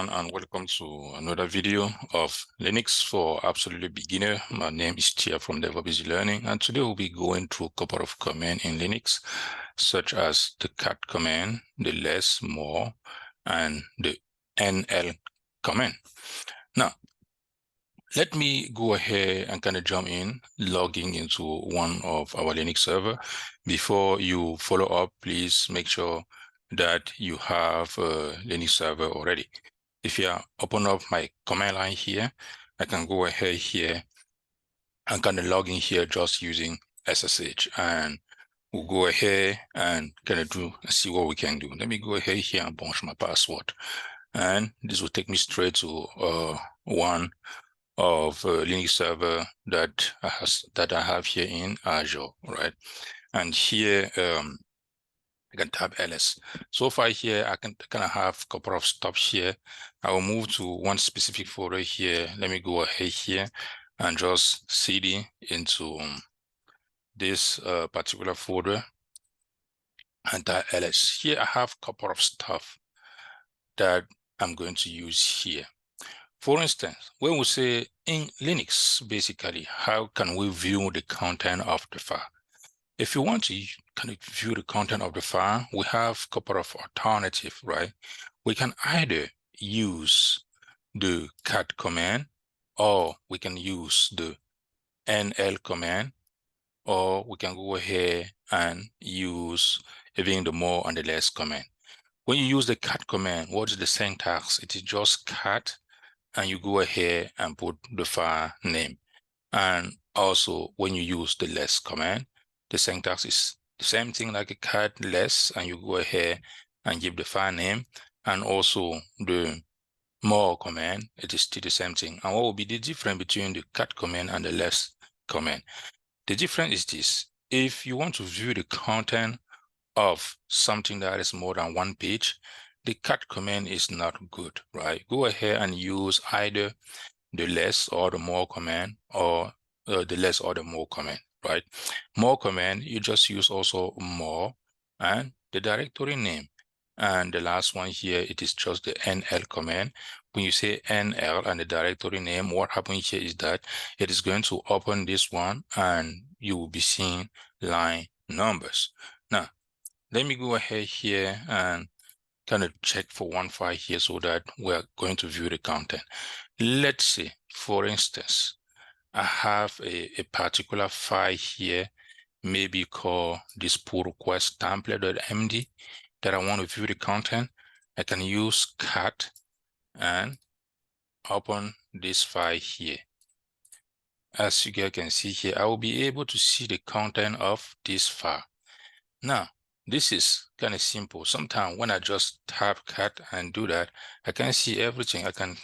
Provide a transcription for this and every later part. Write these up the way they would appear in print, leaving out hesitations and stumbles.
everyone, and welcome to another video of Linux for absolutely beginner. My name is Tia from DevOps Easy Learning, and today we'll be going through a couple of commands in Linux, such as the cat command, the less, more, and the NL command. Now, let me go ahead and kind of jump in, logging into one of our Linux server. Before you follow up, please make sure that you have a Linux server already. If you open up my command line here, I can go ahead here and kind of log in here just using SSH, and we'll go ahead and kind of see what we can do. Let me go ahead here and punch my password, and this will take me straight to one of Linux server that I have here in Azure, right? And here I can tap ls. So far here, I can kind of have a couple of stops here. I will move to one specific folder here. Let me go ahead here and just cd into this particular folder and tap ls. Here I have a couple of stuff that I'm going to use here. For instance, when we say in Linux, basically, how can we view the content of the file? If you want to kind of view the content of the file, we have a couple of alternatives, right? We can either use the cat command, or we can use the NL command, or we can go ahead and use even the more and the less command. When you use the cat command, what is the syntax? It is just cat, and you go ahead and put the file name. And also when you use the less command, the syntax is the same thing like a cat less, and you go ahead and give the file name. And also the more command, it is still the same thing. And what will be the difference between the cat command and the less command? The difference is this: if you want to view the content of something that is more than one page, the cat command is not good, right? Go ahead and use either the less or the more command, or the less or the more command, right? More command, you just use also more and the directory name. And the last one here, it is just the NL command. When you say NL and the directory name, what happens here is that it is going to open this one and you will be seeing line numbers. Now, let me go ahead here and kind of check for one file here so that we're going to view the content. Let's say, for instance, I have a particular file here, maybe called this pull request template.md, that I want to view the content. I can use cat and open this file here. As you guys can see here, I will be able to see the content of this file. Now, this is kind of simple. Sometimes when I just tap cat and do that, I can see everything. I can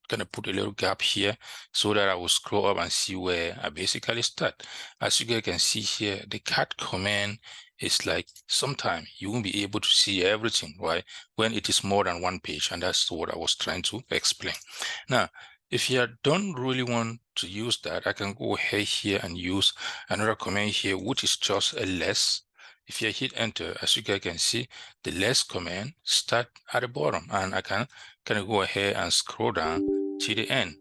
kind of put a little gap here so that I will scroll up and see where I basically start. As you guys can see here, the cat command is like sometimes you won't be able to see everything, right? When it is more than one page, and that's what I was trying to explain. Now, if you don't really want to use that, I can go ahead here and use another command here, which is just a less. If you hit enter, as you guys can see, the less command start at the bottom, and I can kind of go ahead and scroll down to the end.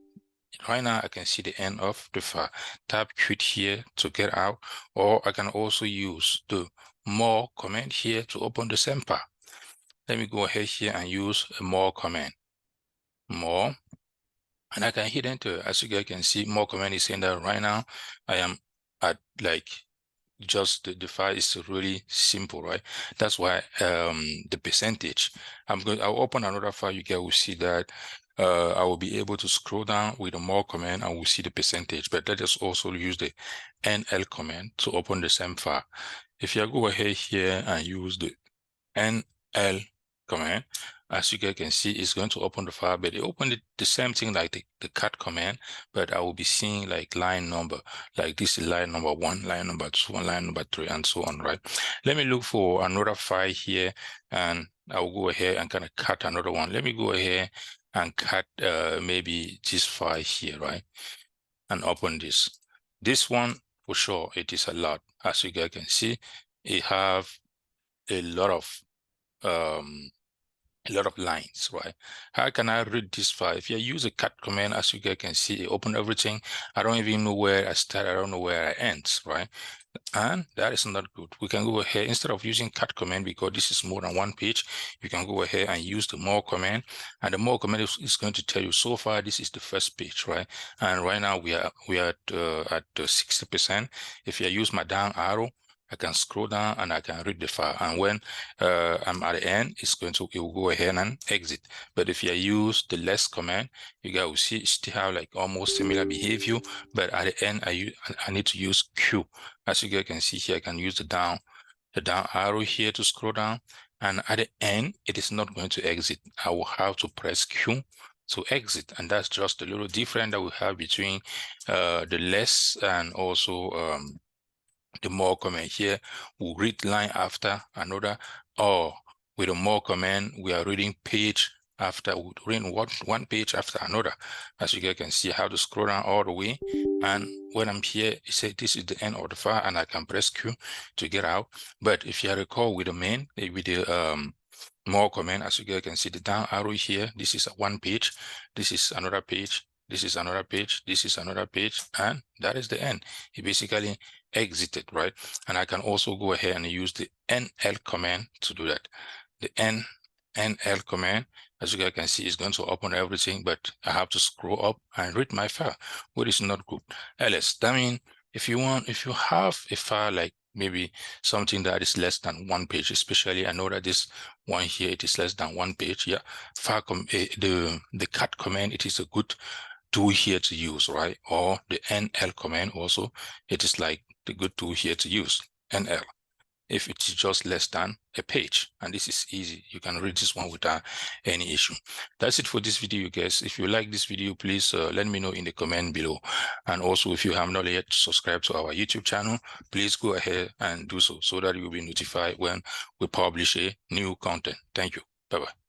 Right now, I can see the end of the file. Tap quit here to get out, or I can also use the more command here to open the same file. Let me go ahead here and use a more command. More, and I can hit enter. As you guys can see, more command is saying that right now I am at like just the file is really simple, right? That's why the percentage, I'll open another file. You guys will see that I will be able to scroll down with a more command and we'll see the percentage. But let us also use the NL command to open the same file. If you go ahead here and use the NL command, as you guys can see, it's going to open the file, but it opened the same thing like the cat command, but I will be seeing like line number, like this is line number 1, line number 2, and line number 3, and so on, right? Let me look for another file here, and I'll go ahead and kind of cut another one. Let me go ahead and cut maybe this file here, right? And open this. This one, for sure, it is a lot. As you guys can see, it have a lot of a lot of lines, right? How can I read this file? If you use a cat command, as you guys can see, it open everything. I don't even know where I start. I don't know where I end, right? And that is not good. We can go ahead, instead of using cat command, because this is more than one page, you can go ahead and use the more command. And the more command is going to tell you, so far, this is the first page, right? And right now we are at 60%. If I use my down arrow, I can scroll down and I can read the file. And when I'm at the end, it will go ahead and exit. But if you use the less command, you guys will see still have like almost similar behavior. But at the end, I need to use Q. As you guys can see here, I can use the down arrow here to scroll down. And at the end, it is not going to exit. I will have to press Q to exit. And that's just a little different that we have between the less and also the more command. Here we'll read line after another, or with a more command, we are reading page after, reading one page after another. As you guys can see, how to scroll down all the way. And when I'm here, it says this is the end of the file, and I can press Q to get out. But if you recall with the main, with the more command, as you guys can see, the down arrow here, this is one page, this is another page, this is another page, this is another page, and that is the end. It basically exited, right? And I can also go ahead and use the NL command to do that. The NL command, as you guys can see, is going to open everything, but I have to scroll up and read my file, which is not good. LS, that means if you have a file like maybe something that is less than one page, especially I know that this one here, it is less than one page. Yeah, the cat command, it is a good tool here to use, right? Or the NL command also, it is like the good tool here to use, NL. If it's just less than a page, and this is easy, you can read this one without any issue. That's it for this video, guys. If you like this video, please let me know in the comment below. And also, if you have not yet subscribed to our YouTube channel, please go ahead and do so that you'll be notified when we publish a new content. Thank you. Bye-bye.